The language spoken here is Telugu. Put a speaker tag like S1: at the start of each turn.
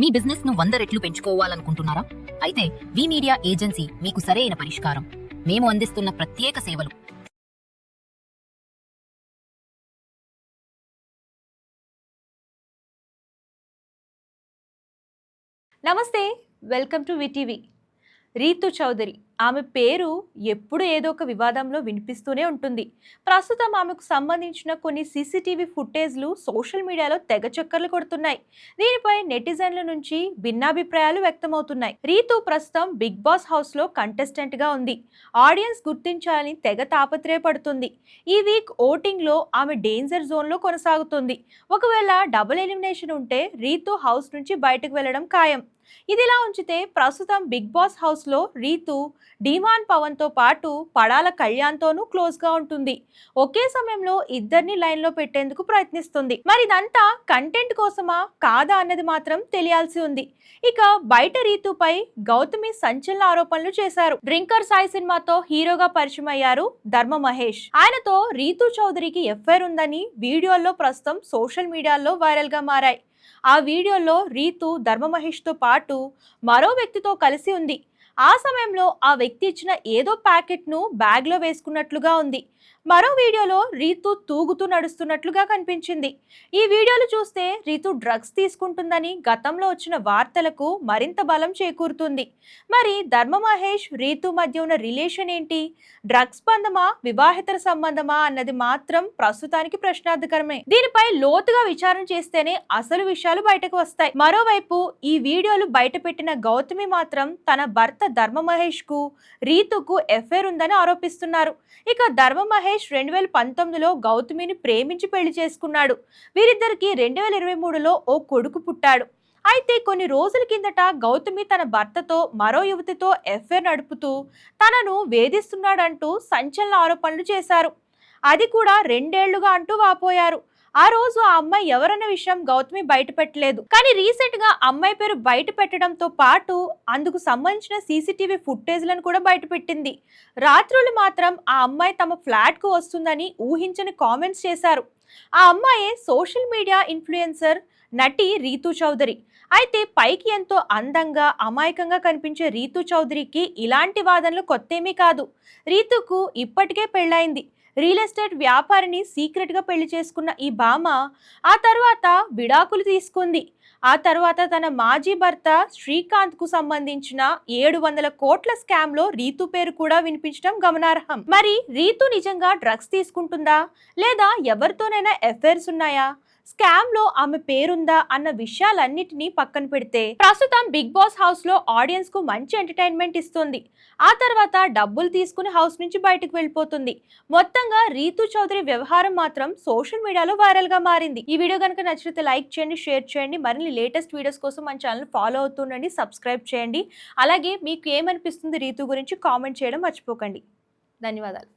S1: మీ బిజినెస్ ను 100 రెట్లు పెంచుకోవాలనుకుంటున్నారా? అయితే వి మీడియా ఏజెన్సీ మీకు సరైన పరిష్కారం. మేము అందిస్తున్న ప్రత్యేక సేవలు.
S2: నమస్తే, welcome to VTV. Ritu Chaudhary, ఆమె పేరు ఎప్పుడు ఏదో ఒక వివాదంలో వినిపిస్తూనే ఉంటుంది. ప్రస్తుతం ఆమెకు సంబంధించిన కొన్ని సీసీటీవీ ఫుటేజ్లు సోషల్ మీడియాలో తెగ చక్కర్లు కొడుతున్నాయి. దీనిపై నెటిజన్ల నుంచి భిన్నాభిప్రాయాలు వ్యక్తమవుతున్నాయి. రీతు ప్రస్తుతం బిగ్ బాస్ హౌస్ లో కంటెస్టెంట్ గా ఉంది. ఆడియన్స్ గుర్తించాలని తెగ తాపత్రయపడుతుంది. ఈ వీక్ ఓటింగ్ లో ఆమె డేంజర్ జోన్ లో కొనసాగుతుంది. ఒకవేళ డబుల్ ఎలిమినేషన్ ఉంటే రీతు హౌస్ నుంచి బయటకు వెళ్లడం ఖాయం. ఇదిలా ఉంచితే ప్రస్తుతం బిగ్ బాస్ హౌస్ లో రీతు డిమాన్ పవన్ తో పాటు పడాల కళ్యాణ్ తోనూ క్లోజ్ గా ఉంటుంది. ఒకే సమయంలో ఇద్దరిని లైన్ లో పెట్టేందుకు ప్రయత్నిస్తుంది. మరి ఇదంతా కంటెంట్ కోసమా కాదా అన్నది మాత్రం తెలియాల్సి ఉంది. ఇక బయట రీతుపై గౌతమి సంచలన ఆరోపణలు చేశారు. డ్రింకర్ సాయి సినిమాతో హీరోగా పరిచయం అయ్యారు ధర్మ మహేష్. ఆయనతో రీతు చౌదరికి ఎఫ్ఐఆర్ ఉందని వీడియోల్లో ప్రస్తుతం సోషల్ మీడియాలో వైరల్ గా మారాయి. ఆ వీడియోలో రీతు ధర్మ మహేష్ తో పాటు మరో వ్యక్తితో కలిసి ఉంది. ఆ సమయంలో ఆ వ్యక్తి ఇచ్చిన ఏదో ప్యాకెట్ ను బ్యాగ్ లో వేసుకున్నట్లుగా ఉంది. మరో వీడియోలో రీతు తూగుతూ నడుస్తున్నట్లుగా కనిపించింది. ఈ వీడియోలు చూస్తే రీతు డ్రగ్స్ తీసుకుంటుందని గతంలో వచ్చిన వార్తలకు మరింత బలం చేకూరుతుంది. మరి ధర్మ మహేష్ రీతు మధ్య ఉన్న రిలేషన్ ఏంటి? డ్రగ్స్ బంధమా, వివాహేతర సంబంధమా అన్నది మాత్రం ప్రస్తుతానికి ప్రశ్నార్థకరమే. దీనిపై లోతుగా విచారణ చేస్తేనే అసలు విషయాలు బయటకు వస్తాయి. మరోవైపు ఈ వీడియోలు బయట పెట్టిన గౌతమి మాత్రం తన భర్త ధర్మ మహేష్ కు రీతుకు ఎఫ్ఐఆర్ ఉందని ఆరోపిస్తున్నారు. ఇక ధర్మ మహేష్ 2019లో గౌతమిని ప్రేమించి పెళ్లి చేసుకున్నాడు. వీరిద్దరికి 2023లో ఓ కొడుకు పుట్టాడు. అయితే కొన్ని రోజుల కిందట గౌతమి తన భర్తతో మరో యువతితో ఎఫ్ఐఆర్ నడుపుతూ తనను వేధిస్తున్నాడంటూ సంచలన ఆరోపణలు చేశారు. అది కూడా 2 ఏళ్లుగా అంటూ వాపోయారు. ఆ రోజు ఆ అమ్మాయి ఎవరన్న విషయం గౌతమి బయట పెట్టలేదు. కానీ రీసెంట్ గా అమ్మాయి పేరు బయట పెట్టడంతో పాటు అందుకు సంబంధించిన సీసీటీవీ ఫుటేజ్లను కూడా బయట పెట్టింది. రాత్రులు మాత్రం ఆ అమ్మాయి తమ ఫ్లాట్ కు వస్తుందని ఊహించని కామెంట్స్ చేశారు. ఆ అమ్మాయే సోషల్ మీడియా ఇన్ఫ్లుయెన్సర్ నటి రీతు చౌదరి. అయితే పైకి ఎంతో అందంగా అమాయకంగా కనిపించే రీతు చౌదరికి ఇలాంటి వాదనలు కొత్తేమీ కాదు. రీతుకు ఇప్పటికే పెళ్ళైంది. రియల్ ఎస్టేట్ వ్యాపారిని సీక్రెట్ గా పెళ్లి చేసుకున్న ఈ భామ ఆ తర్వాత విడాకులు తీసుకుంది. ఆ తర్వాత తన మాజీ భర్త శ్రీకాంత్ కు సంబంధించిన 700 కోట్ల స్కామ్ లో రీతు పేరు కూడా వినిపించడం గమనార్హం. మరి రీతు నిజంగా డ్రగ్స్ తీసుకుంటుందా, లేదా ఎవరితోనైనా ఎఫైర్స్ ఉన్నాయా, స్కామ్ లో ఆమె పేరుందా అన్న విషయాలన్నిటినీ పక్కన పెడితే ప్రస్తుతం బిగ్ బాస్ హౌస్ లో ఆడియన్స్ కు మంచి ఎంటర్టైన్మెంట్ ఇస్తుంది. ఆ తర్వాత డబ్బులు తీసుకుని హౌస్ నుంచి బయటకు వెళ్ళిపోతుంది. మొత్తంగా రీతు చౌదరి వ్యవహారం మాత్రం సోషల్ మీడియాలో వైరల్ గా మారింది. ఈ వీడియో కనుక నచ్చితే లైక్ చేయండి, షేర్ చేయండి. మరిన్ని లేటెస్ట్ వీడియోస్ కోసం మన ఛానల్ ఫాలో అవుతుండండి, సబ్స్క్రైబ్ చేయండి. అలాగే మీకు ఏమనిపిస్తుంది రీతు గురించి కామెంట్ చేయడం మర్చిపోకండి. ధన్యవాదాలు.